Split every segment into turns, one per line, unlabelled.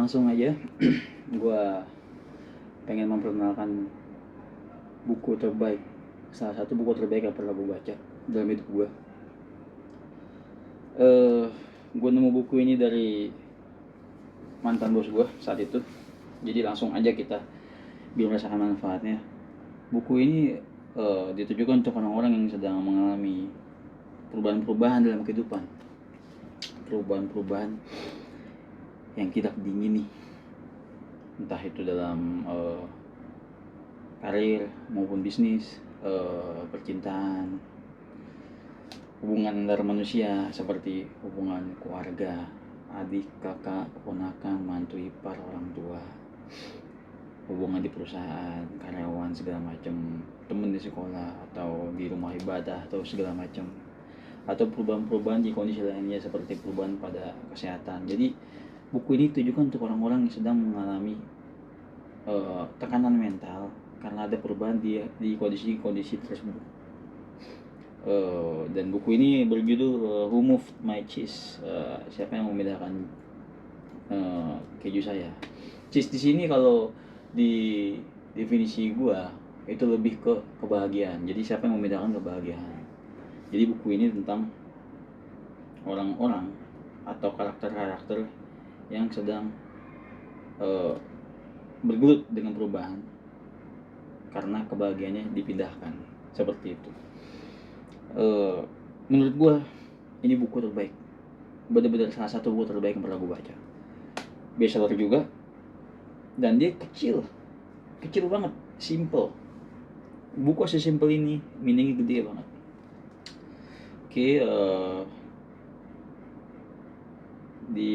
Langsung aja gue pengen memperkenalkan buku terbaik, salah satu buku terbaik yang pernah gue baca dalam hidup gue. Gue nemu buku ini dari mantan bos gue saat itu, jadi langsung aja kita biar merasakan manfaatnya. Buku ini ditujukan untuk orang-orang yang sedang mengalami perubahan-perubahan dalam kehidupan, perubahan-perubahan yang tidak diingini, entah itu dalam karir maupun bisnis, percintaan, hubungan antar manusia seperti hubungan keluarga, adik, kakak, keponakan, mantu, ipar, orang tua, hubungan di perusahaan, karyawan, segala macam, teman di sekolah atau di rumah ibadah atau segala macam, atau perubahan-perubahan di kondisi lainnya seperti perubahan pada kesehatan. Jadi buku ini ditujukan untuk orang-orang yang sedang mengalami tekanan mental karena ada perubahan di kondisi tersebut. Dan buku ini berjudul Who Moved My Cheese? Siapa yang memindahkan keju saya? Cheese di sini kalau di definisi gua itu lebih ke kebahagiaan. Jadi siapa yang memindahkan kebahagiaan? Jadi buku ini tentang orang-orang atau karakter-karakter yang sedang bergelut dengan perubahan karena kebahagiaannya dipindahkan, seperti itu. Menurut gue ini buku terbaik, benar-benar salah satu buku terbaik yang pernah gue baca. Bestseller juga, dan dia kecil banget, simple. Buku sesimpel ini meaningnya gede banget. Di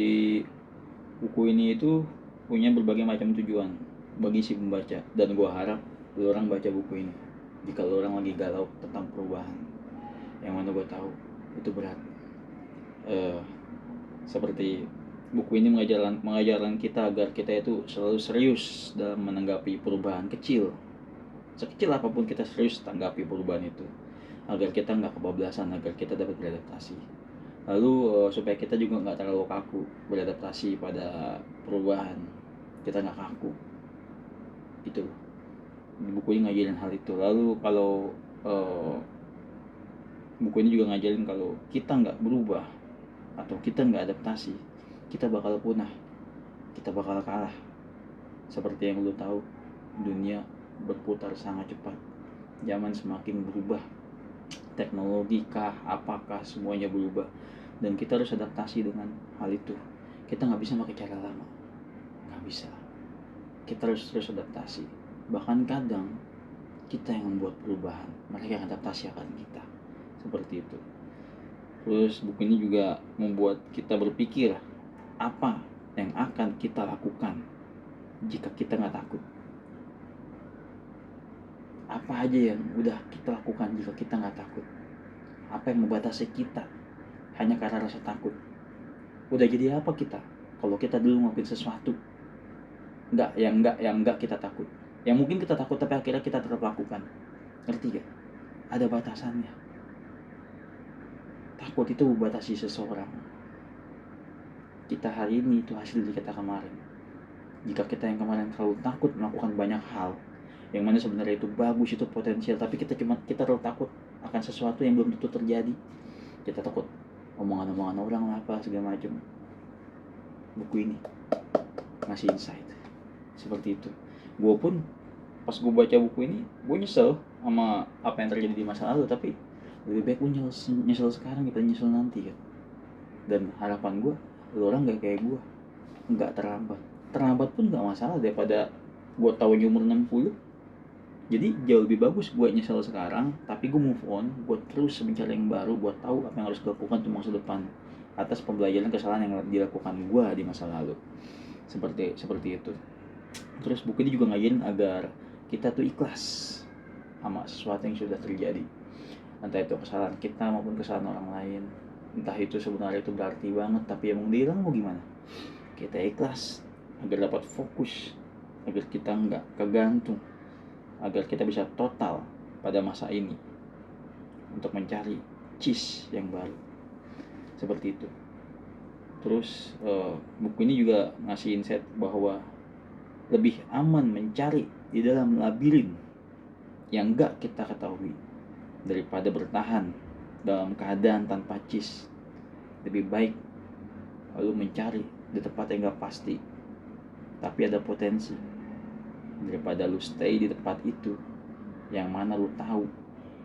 buku ini itu punya berbagai macam tujuan bagi si pembaca, dan gue harap lu orang baca buku ini jika lu orang lagi galau tentang perubahan, yang mana gue tahu itu berat. Seperti buku ini mengajarkan kita agar kita itu selalu serius dalam menanggapi perubahan kecil, sekecil apapun kita serius tanggapi perubahan itu, agar kita nggak kebablasan, agar kita dapat beradaptasi. Lalu supaya kita juga nggak terlalu kaku beradaptasi pada perubahan, kita nggak kaku. Itu buku ini ngajarin hal itu. Lalu kalau buku ini juga ngajarin kalau kita nggak berubah atau kita nggak adaptasi, kita bakal punah, kita bakal kalah. Seperti yang lu tahu, dunia berputar sangat cepat, zaman semakin berubah, teknologi kah, apakah semuanya berubah, dan kita harus adaptasi dengan hal itu. Kita nggak bisa pakai cara lama, nggak bisa. Kita harus terus adaptasi. Bahkan kadang kita yang membuat perubahan, mereka yang adaptasi akan kita, seperti itu. Terus buku ini juga membuat kita berpikir apa yang akan kita lakukan jika kita nggak takut. Apa aja yang udah kita lakukan jika kita nggak takut? Apa yang membatasi kita hanya karena rasa takut? Udah jadi apa kita kalau kita dulu ngelakuin sesuatu yang enggak kita takut, yang mungkin kita takut tapi akhirnya kita tetap lakukan? Ngerti gak? Ada batasannya. Takut itu membatasi seseorang. Kita hari ini itu hasil dari kita kemarin. Jika kita yang kemarin terlalu takut melakukan banyak hal yang mana sebenarnya itu bagus, itu potensial, tapi kita terlalu takut akan sesuatu yang belum tentu terjadi. Kita takut omongan-omongan orang apa segala macam. Buku ini ngasih insight seperti itu. Gue pun pas gue baca buku ini, gue nyesel sama apa yang terjadi di masa lalu, tapi lebih baik gue nyesel sekarang kita nyesel nanti kan. Dan harapan gue, lu orang gak kayak gue, gak terlambat pun gak masalah daripada gue tahu umur 60. Jadi jauh lebih bagus gue nyesel sekarang, tapi gue move on, gue terus mencari yang baru, gue tahu apa yang harus gue lakukan untuk masa depan atas pembelajaran kesalahan yang dilakukan gue di masa lalu. Seperti itu. Terus buku ini juga ngajarin agar kita tuh ikhlas sama sesuatu yang sudah terjadi, entah itu kesalahan kita maupun kesalahan orang lain. Entah itu sebenarnya itu berarti banget, tapi emang dia mau gimana, kita ikhlas agar dapat fokus, agar kita nggak kegantung, agar kita bisa total pada masa ini untuk mencari cheese yang baru, seperti itu. Terus buku ini juga ngasih insight bahwa lebih aman mencari di dalam labirin yang gak kita ketahui daripada bertahan dalam keadaan tanpa cheese. Lebih baik lalu mencari di tempat yang gak pasti tapi ada potensi, daripada lu stay di tempat itu yang mana lu tahu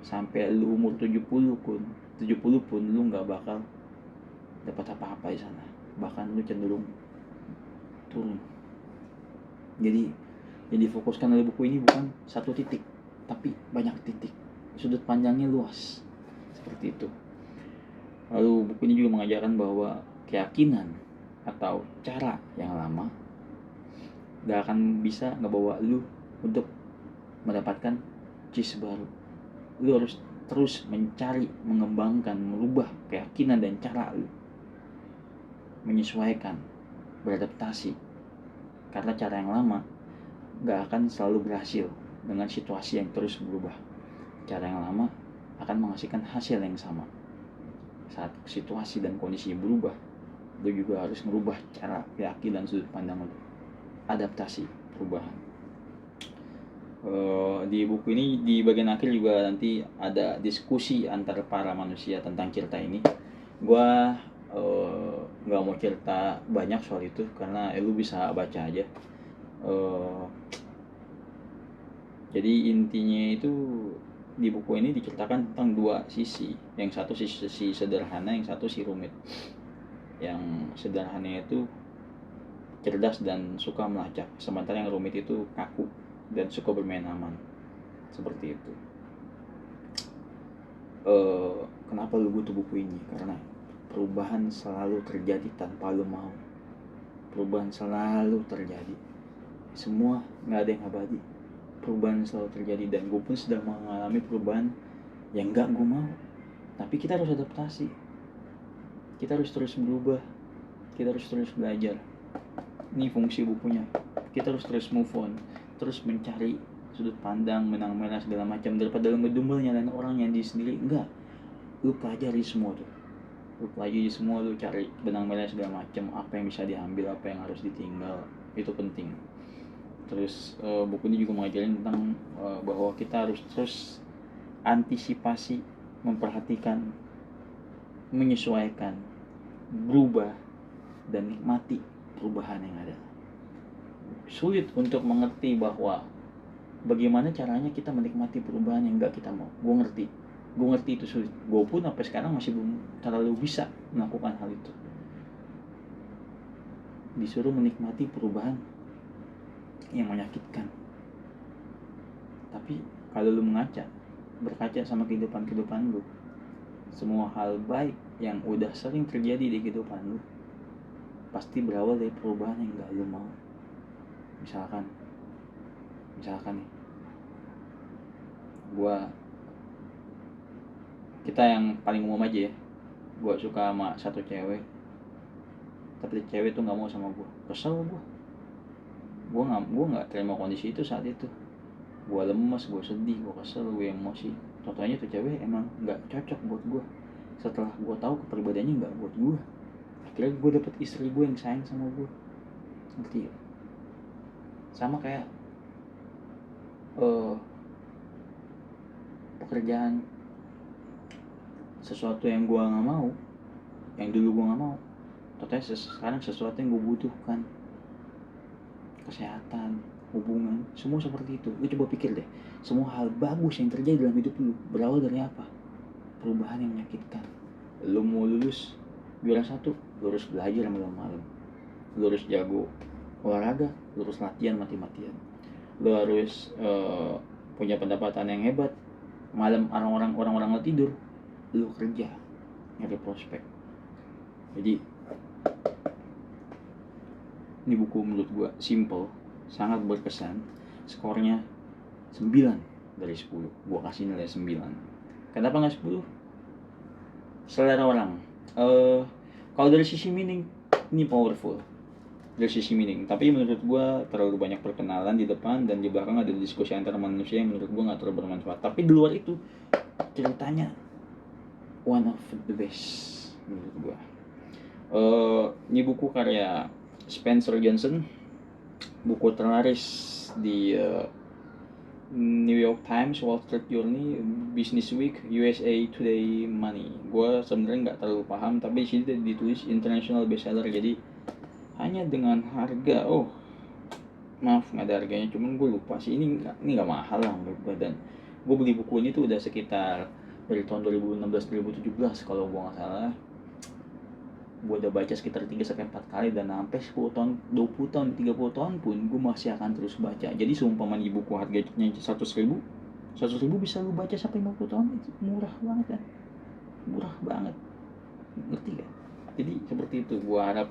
sampai lu umur 70 pun lu gak bakal dapat apa-apa di sana, bahkan lu cenderung turun. Jadi yang difokuskan oleh buku ini bukan satu titik, tapi banyak titik. Sudut pandangnya luas, seperti itu. Lalu buku ini juga mengajarkan bahwa keyakinan atau cara yang lama gak akan bisa ngebawa lu untuk mendapatkan cheese baru. Lu harus terus mencari, mengembangkan, merubah keyakinan dan cara lu, menyesuaikan, beradaptasi. Karena cara yang lama gak akan selalu berhasil dengan situasi yang terus berubah. Cara yang lama akan menghasilkan hasil yang sama. Saat situasi dan kondisi berubah, lu juga harus merubah cara, keyakinan, sudut pandang lu. Adaptasi, perubahan. Di buku ini di bagian akhir juga nanti ada diskusi antar para manusia tentang cerita ini. Gua nggak mau cerita banyak soal itu karena lu bisa baca aja. Jadi intinya itu di buku ini diceritakan tentang dua sisi. Yang satu sisi sederhana, yang satu si rumit. Yang sederhana itu cerdas dan suka melacak, sementara yang rumit itu kaku dan suka bermain aman. Seperti itu. Kenapa lu butuh buku ini? Karena perubahan selalu terjadi tanpa lu mau. Perubahan selalu terjadi. Semua gak ada yang abadi. Perubahan selalu terjadi dan gue pun sedang mengalami perubahan yang gak gue mau. Tapi kita harus adaptasi. Kita harus terus berubah. Kita harus terus belajar. Ini fungsi bukunya. Kita harus terus move on. Terus mencari sudut pandang, menang merah segala macam. Daripada lu ngedumel nyalain orang yang di sendiri. Enggak. Lu pelajari semua tuh. Lu cari benang merah segala macam, apa yang bisa diambil, apa yang harus ditinggal, itu penting. Terus buku ini juga mengajarin tentang bahwa kita harus terus antisipasi, memperhatikan, menyesuaikan, berubah, dan nikmati perubahan yang ada. Sulit untuk mengerti bahwa bagaimana caranya kita menikmati perubahan yang gak kita mau. Gue ngerti itu sulit. Gue pun sampai sekarang masih belum terlalu bisa melakukan hal itu. Disuruh menikmati perubahan yang menyakitkan. Tapi kalau lu berkaca sama kehidupan lu, semua hal baik yang udah sering terjadi di kehidupan lu pasti berawal dari perubahan yang gak lu mau. Misalkan nih, kita yang paling umum aja ya, gue suka sama satu cewek, tapi cewek tuh nggak mau sama gue. Kesel gue nggak terima kondisi itu saat itu. Gue lemes, gue sedih, gue kesel, gue emosi. Contohnya tuh cewek emang nggak cocok buat gue. Setelah gue tahu kepribadiannya nggak buat gue, akhirnya gue dapet istri gue yang sayang sama gue. Ngerti ya? Sama kayak pekerjaan, sesuatu yang gue nggak mau, yang dulu gue nggak mau, ternyata sekarang sesuatu yang gue butuhkan. Kesehatan, hubungan, semua seperti itu. Lu coba pikir deh, semua hal bagus yang terjadi dalam hidup lu berawal dari apa? Perubahan yang menyakitkan. Lu mau lulus juara 1, lu harus belajar malam-malam. Lu harus jago olahraga, lu harus latihan mati-matian. Lu harus punya pendapatan yang hebat. Malam orang-orang lo tidur, lu kerja, nyari prospek. Jadi ini buku menurut gue simple, sangat berkesan. Skornya 9 dari 10. Gue kasih nilai 9. Kenapa gak 10? Selera orang. Kalau dari sisi meaning, ini powerful. Dari sisi meaning, tapi menurut gue terlalu banyak perkenalan di depan, dan di belakang ada diskusi antar manusia yang menurut gue gak terlalu bermanfaat. Tapi di luar itu, ceritanya one of the best menurut gue. Ini buku karya Spencer Johnson, buku terlaris di New York Times, Wall Street Journal, Business Week, USA Today Money. Gue sebenarnya nggak terlalu paham, tapi di sini ditulis international bestseller. Jadi hanya dengan harga, maaf nggak ada harganya, cuman gue lupa sih. Ini nggak mahal lah menurut gue. Dan gue beli buku ini tuh udah sekitar dari tahun 2016-2017 kalau gue nggak salah. Gue udah baca sekitar 3-4 kali, dan sampai 10 tahun, 20 tahun, 30 tahun pun gue masih akan terus baca. Jadi seumpama di buku harganya 100.000, 100.000 bisa lu baca sampai 50 tahun. Itu murah banget kan, murah banget, ngerti gak? Jadi seperti itu. Gue harap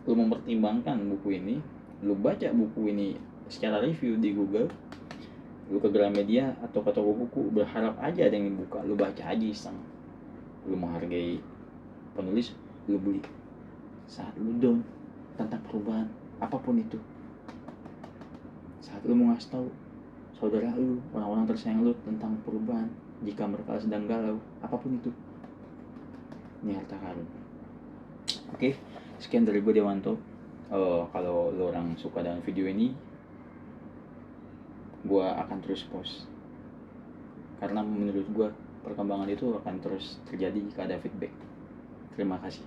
lu mempertimbangkan buku ini, lu baca buku ini secara review di Google, lu ke Gramedia atau ke toko buku, berharap aja ada yang dibuka, lu baca aja iseng. Lu menghargai penulis, lu beli. Saat lu down tentang perubahan apapun itu, saat lu mau ngasih tahu saudara lu, orang-orang tersayang lu tentang perubahan, jika mereka sedang galau, apapun itu, ini harta karun. Oke, sekian dari gue, Dewanto. Kalau lu orang suka dengan video ini, gue akan terus post, karena menurut gue perkembangan itu akan terus terjadi jika ada feedback. Terima kasih.